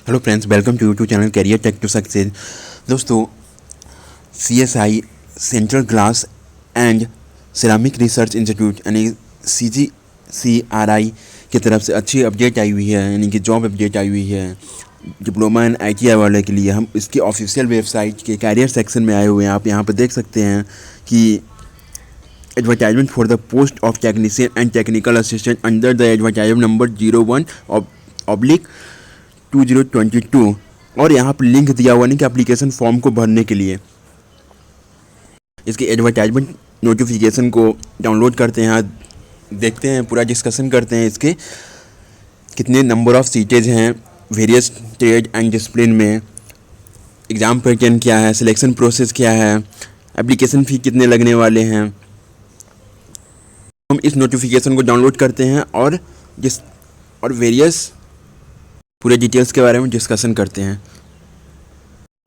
Hello friends, welcome to YouTube channel career tech to success. दोस्तों, CSI central glass and ceramic research institute यानी CGCRI की तरफ से अच्छी अपडेट आई हुई है, यानी कि जॉब अपडेट आई हुई है डिप्लोमा एंड ITI वाले के लिए। हम इसकी ऑफिशियल वेबसाइट के कैरियर सेक्शन में आए हुए हैं। आप यहाँ पर देख सकते हैं कि advertisement for the post of technician and technical assistant under the advertisement number 01/2022 और यहाँ पर लिंक दिया हुआ नहीं कि एप्लीकेशन फॉर्म को भरने के लिए। इसकी एडवर्टाइजमेंट नोटिफिकेशन को डाउनलोड करते हैं, देखते हैं, पूरा डिस्कशन करते हैं इसके कितने नंबर ऑफ़ सीटेज हैं वेरियस ट्रेड एंड डिसिप्लिन में, एग्ज़ाम पैटर्न क्या है, सिलेक्शन प्रोसेस क्या है, एप्लीकेशन फ़ी कितने लगने वाले हैं। हम इस नोटिफिकेशन को डाउनलोड करते हैं और वेरियस पूरे डिटेल्स के बारे में डिस्कशन करते हैं।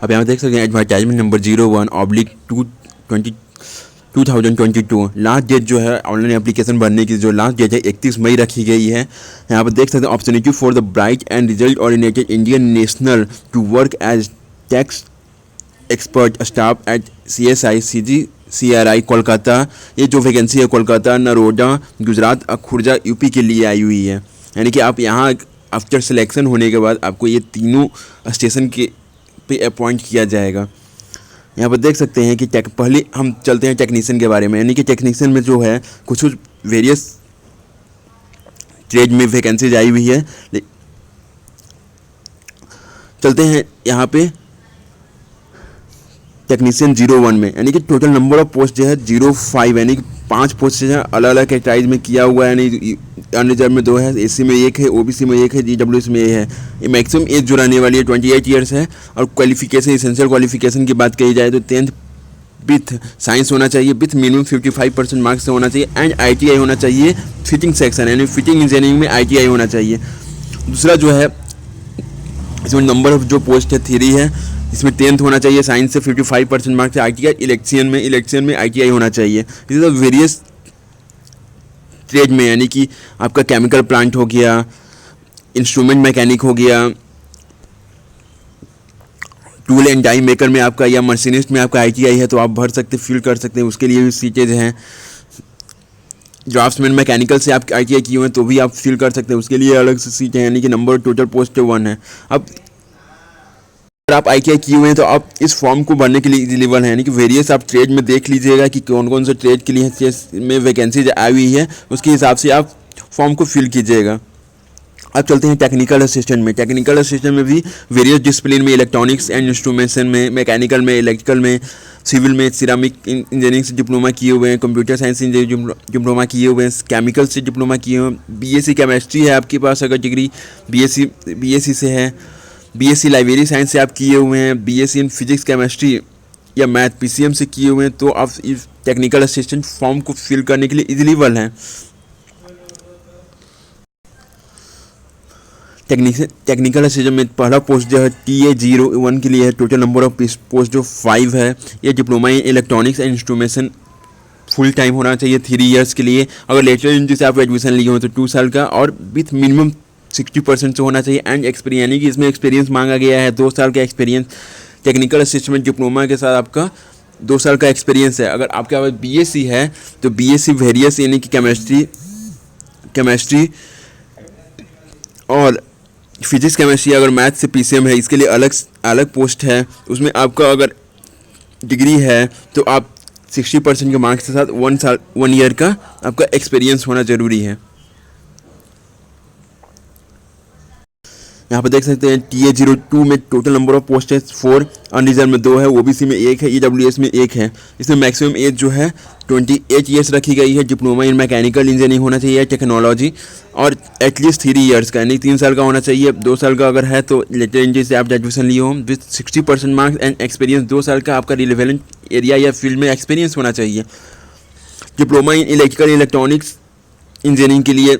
अब यहाँ देख सकते हैं एडवर्टाइजमेंट नंबर 01/2022। लास्ट डेट जो है ऑनलाइन एप्लीकेशन भरने की जो लास्ट डेट है 31 मई रखी गई है। यहाँ पर देख सकते हैं opportunity for the bright and result oriented Indian national to work as tax expert staff at CSI CGCRI Kolkata. ये जो वैकेंसी है कोलकाता, नरोडा, गुजरात और खुर्जा UP के लिए आई हुई है। यानी कि आप यहाँ आफ्टर सिलेक्शन होने के बाद आपको ये तीनों स्टेशन के पे अपॉइंट किया जाएगा। यहाँ पर देख सकते हैं कि पहले हम चलते हैं टेक्नीशियन के बारे में। यानी कि टेक्नीशियन में जो है कुछ वेरियस ट्रेड में वैकेंसीज आई हुई है। चलते हैं यहाँ पे टेक्नीशियन 01 में, यानी कि टोटल नंबर ऑफ पोस्ट जो है 05, यानी कि 5 पोस्ट है अलग अलग कैटेगरी में किया हुआ है। यानी अनरिजर्व में 2 है, AC में 1 है, OBC में 1 है, EWS में 1 है। ये मैक्सिमम एज जो रहने वाली है 28 ईयर्स है। और क्वालिफिकेशन, इसेंशियल क्वालिफिकेशन की बात कही जाए तो 10th विथ साइंस होना चाहिए, विथ मिनिमम 55% मार्क्स से होना चाहिए एंड ITI होना चाहिए फिटिंग सेक्शन, यानी फिटिंग इंजीनियरिंग में ITI होना चाहिए। दूसरा जो है इसमें नंबर ऑफ जो पोस्ट है 3 है। इसमें 10th होना चाहिए, साइंस से 55% मार्क्स से ITI, इलेक्शन में ITI होना चाहिए। इसी तरह वेरियस ट्रेड में, यानी कि आपका केमिकल प्लांट हो गया, इंस्ट्रूमेंट मैकेनिक हो गया, टूल एंड डाई मेकर में आपका या मशीनिस्ट में आपका ITI है तो आप भर सकते, फिल कर सकते हैं, उसके लिए भी सीटेज हैं। ड्राफ्ट्समैन मैकेनिकल से आप ITI किए हुए हैं तो भी आप फिल कर सकते हैं, उसके लिए अलग से सीट है। यानी कि नंबर टोटल पोस्ट 1 है। अब अगर आप ITI किए हुए हैं तो आप इस फॉर्म को भरने के लिए एलिजिबल हैं। यानी कि वेरियस आप ट्रेड में देख लीजिएगा कि कौन कौन से ट्रेड के लिए में वैकेंसीज आई हुई है, उसके हिसाब से आप फॉर्म को फिल कीजिएगा। अब चलते हैं टेक्निकल असिस्टेंट में। टेक्निकल असिस्टेंट में भी वेरियस डिसिप्लिन में, इलेक्ट्रॉनिक्स एंड इंस्ट्रूमेंटेशन में, मैकेनिकल में, इलेक्ट्रिकल में, सिविल में, सिरामिक इंजीनियरिंग से डिप्लोमा किए हुए हैं, कंप्यूटर साइंस इंजीनियरिंग डिप्लोमा किए हुए हैं, केमिकल से डिप्लोमा किए हुए हैं, BSc केमिस्ट्री है आपके पास अगर डिग्री BSc से है, BSc लाइब्रेरी साइंस से आप किए हुए हैं, BSc इन फिजिक्स केमिस्ट्री या मैथ PCM से किए हुए हैं तो आप इस टेक्निकल असिस्टेंट फॉर्म को फिल करने के लिए एलिजिबल हैं। टेक्निकल असिस्टेंट में पहला पोस्ट जो है TA01 के लिए है। टोटल नंबर ऑफ पोस्ट जो 5 है। ये diploma in electronics and instrumentation full time होना चाहिए 3 इयर्स के लिए। अगर लेटर एंट्री से आप एडमिशन लिए हो तो 2 साल का और विथ मिनिमम 60% से होना चाहिए एंड एक्सपीरियंस, यानी कि इसमें एक्सपीरियंस मांगा गया है 2 साल का एक्सपीरियंस। टेक्निकल असिस्टेंट डिप्लोमा के साथ आपका 2 साल का एक्सपीरियंस है। अगर आपके पास BSc है तो BSc वेरियस यानी कि केमिस्ट्री और फिजिक्स केमिस्ट्री, अगर मैथ से PCM है इसके लिए अलग पोस्ट है। उसमें आपका अगर डिग्री है तो आप 60% के मार्क्स के साथ 1 ईयर का आपका एक्सपीरियंस होना ज़रूरी है। यहाँ पर देख सकते हैं TA02 में टोटल नंबर ऑफ पोस्ट है 4, अनरिजर्व में 2 है, OBC में 1 है, EWS में 1 है। इसमें मैक्सिमम एज जो है 28 ईयर्स रखी गई है। डिप्लोमा इन मैकेनिकल इंजीनियरिंग होना चाहिए, टेक्नोलॉजी और एटलीस्ट 3 इयर्स का, यानी 3 साल का होना चाहिए। 2 साल का अगर है तो लेटर एंट्री से आप ग्रेजुएशन लिए हो विथ 60% मार्क्स एंड एक्सपीरियंस। 2 साल का आपका रिलेवेंट एरिया या फील्ड में एक्सपीरियंस होना चाहिए। Diploma in electrical electronics engineering के लिए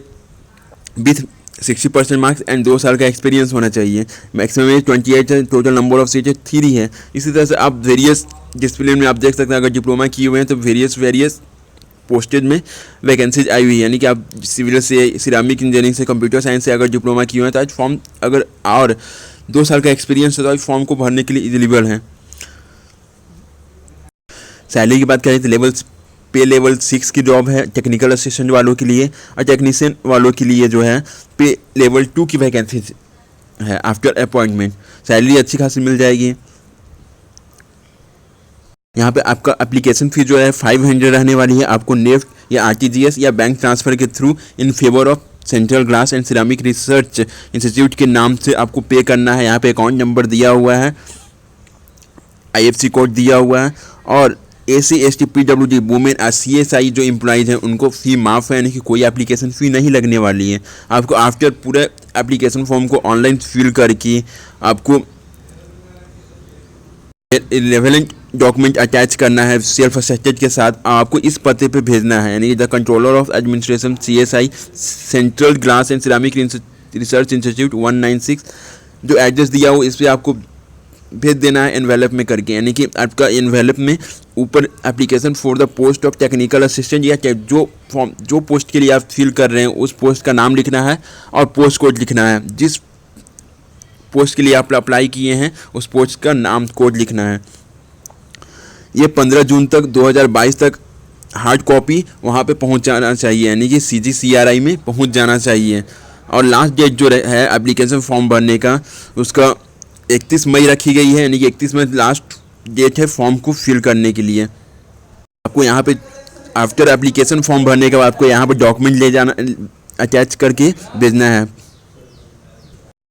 विथ 60% मार्क्स एंड 2 साल का एक्सपीरियंस होना चाहिए। मैक्सिमम एज 28 है। टोटल नंबर ऑफ सीटें 3 है। इसी तरह से आप वेरियस डिसिप्लिन में आप देख सकते हैं अगर डिप्लोमा किए हुए हैं तो वेरियस पोस्टेज में वैकेंसीज आई हुई है। यानी कि आप सिविल से, सिरामिक इंजीनियरिंग से, कंप्यूटर साइंस से अगर डिप्लोमा किए हुए हैं तो आज फॉर्म अगर और 2 साल का एक्सपीरियंस है तो इस फॉर्म को भरने के लिए एलिजिबल हैं। सैलरी की बात करें तो लेवल 6 की जॉब है टेक्निकल असिस्टेंट वालों के लिए, और टेक्नीशियन वालों के लिए जो है पे लेवल 2 की वैकेंसी है आफ्टर अपॉइंटमेंट। सैलरी अच्छी खासी मिल जाएगी। यहाँ पे आपका एप्लीकेशन फी जो है 500 रहने वाली है। आपको नेफ्ट या आरटीजीएस या बैंक ट्रांसफ़र के through in favour of central glass and ceramic research institute के नाम से आपको पे करना है। यहाँ पे अकाउंट नंबर दिया हुआ है, IFSC कोड दिया हुआ है, और SC ST PWD women CSI जो एम्प्लॉइज़ हैं उनको फ़ी माफ़ है, यानी कि कोई एप्लीकेशन फ़ी नहीं लगने वाली है। आपको आफ्टर पूरे एप्लीकेशन फॉर्म को ऑनलाइन फिल करके आपको रेलेवेंट डॉक्यूमेंट अटैच करना है सेल्फ अटेस्टेड के साथ, आपको इस पते पे भेजना है, यानी the controller of administration CSI central glass and ceramic research institute 196 जो एड्रेस दिया हो इस पर आपको भेज देना है एनवेलप में करके। यानी कि आपका एनवेलप में ऊपर application for the post of technical assistant या जो पोस्ट के लिए आप फिल कर रहे हैं उस पोस्ट का नाम लिखना है और पोस्ट कोड लिखना है। जिस पोस्ट के लिए आप अप्लाई किए हैं उस पोस्ट का नाम कोड लिखना है। ये 15 जून तक 2022 तक हार्ड कॉपी वहाँ पे पहुँच जाना चाहिए, यानी कि CGCRI में पहुँच जाना चाहिए। और लास्ट डेट जो है एप्लीकेशन फॉर्म भरने का उसका 31 मई रखी गई है, यानी कि 31 मई लास्ट डेट है फॉर्म को फिल करने के लिए। आपको यहाँ पे आफ्टर एप्लीकेशन फॉर्म भरने के बाद आपको यहाँ पे डॉक्यूमेंट ले जाना अटैच करके भेजना है।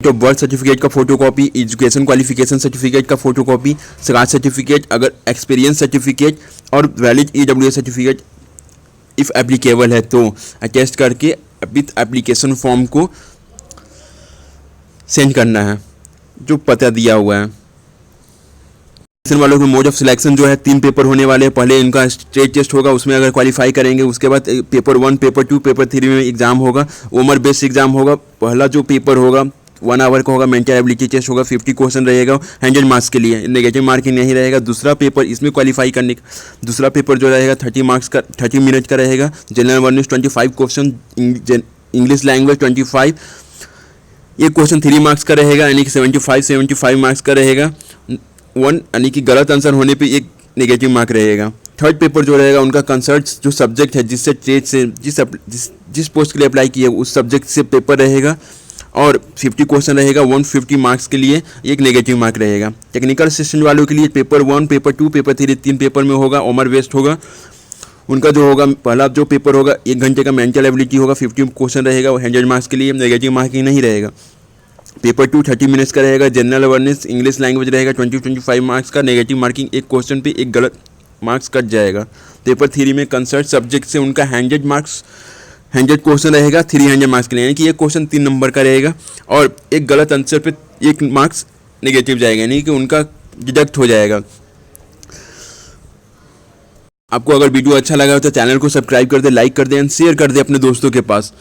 तो बर्थ सर्टिफिकेट का फोटोकॉपी, एजुकेशन क्वालिफिकेशन सर्टिफिकेट का फोटोकॉपी, कास्ट सर्टिफिकेट, अगर एक्सपीरियंस सर्टिफिकेट और valid EWS certificate if applicable है तो अटैच करके विथ एप्लीकेशन फॉर्म को सेंड करना है जो पता दिया हुआ है। वालों के मोड ऑफ सिलेक्शन जो है 3 पेपर होने वाले हैं। पहले इनका स्टेट टेस्ट होगा, उसमें अगर क्वालिफाई करेंगे उसके बाद पेपर 1, पेपर 2, पेपर 3 में एग्जाम होगा, ओमर बेस्ड एग्जाम होगा। पहला जो पेपर होगा 1 आवर का होगा, मेंटल एबिलिटी टेस्ट होगा, 50 क्वेश्चन रहेगा 100 मार्क्स के लिए, नेगेटिव मार्किंग नहीं रहेगा। दूसरा पेपर इसमें क्वालिफाई करने का दूसरा पेपर जो रहेगा 30 मिनट का रहेगा। General awareness 25 question, English language 25, ये क्वेश्चन 3 मार्क्स का रहेगा, यानी कि 75 मार्क्स का रहेगा। 1 यानी कि गलत आंसर होने पे 1 नेगेटिव मार्क रहेगा। थर्ड पेपर जो रहेगा उनका कंसर्ट जो सब्जेक्ट है जिससे ट्रेड से जिस पोस्ट के लिए अप्लाई किया उस सब्जेक्ट से पेपर रहेगा, और 50 क्वेश्चन रहेगा। 150 मार्क्स के लिए 1 नेगेटिव मार्क रहेगा। टेक्निकल असिस्टेंट वालों के लिए पेपर 1, पेपर 2, पेपर 3 3 पेपर में होगा, ओमर बेस्ड होगा। उनका जो होगा पहला जो पेपर होगा 1 घंटे का मेंटल एबिलिटी होगा, 50 क्वेश्चन रहेगा, 100 मार्क्स के लिए, नेगेटिव मार्किंग नहीं रहेगा। पेपर 2 30 मिनट्स का रहेगा। जनरल अवेयरनेस इंग्लिश लैंग्वेज रहेगा 25 मार्क्स का, नेगेटिव मार्किंग 1 क्वेश्चन पे 1 गलत मार्क्स कट जाएगा। पेपर 3 में कंसर्ट सब्जेक्ट से उनका 100 क्वेश्चन रहेगा 300 मार्क्स के लिए, यानी कि 1 क्वेश्चन 3 नंबर का रहेगा और 1 गलत आंसर पे 1 मार्क्स नेगेटिव जाएगा, यानी कि उनका डिडक्ट हो जाएगा। आपको अगर वीडियो अच्छा लगा हो तो चैनल को सब्सक्राइब कर दे, लाइक कर दे एंड शेयर कर दे अपने दोस्तों के पास।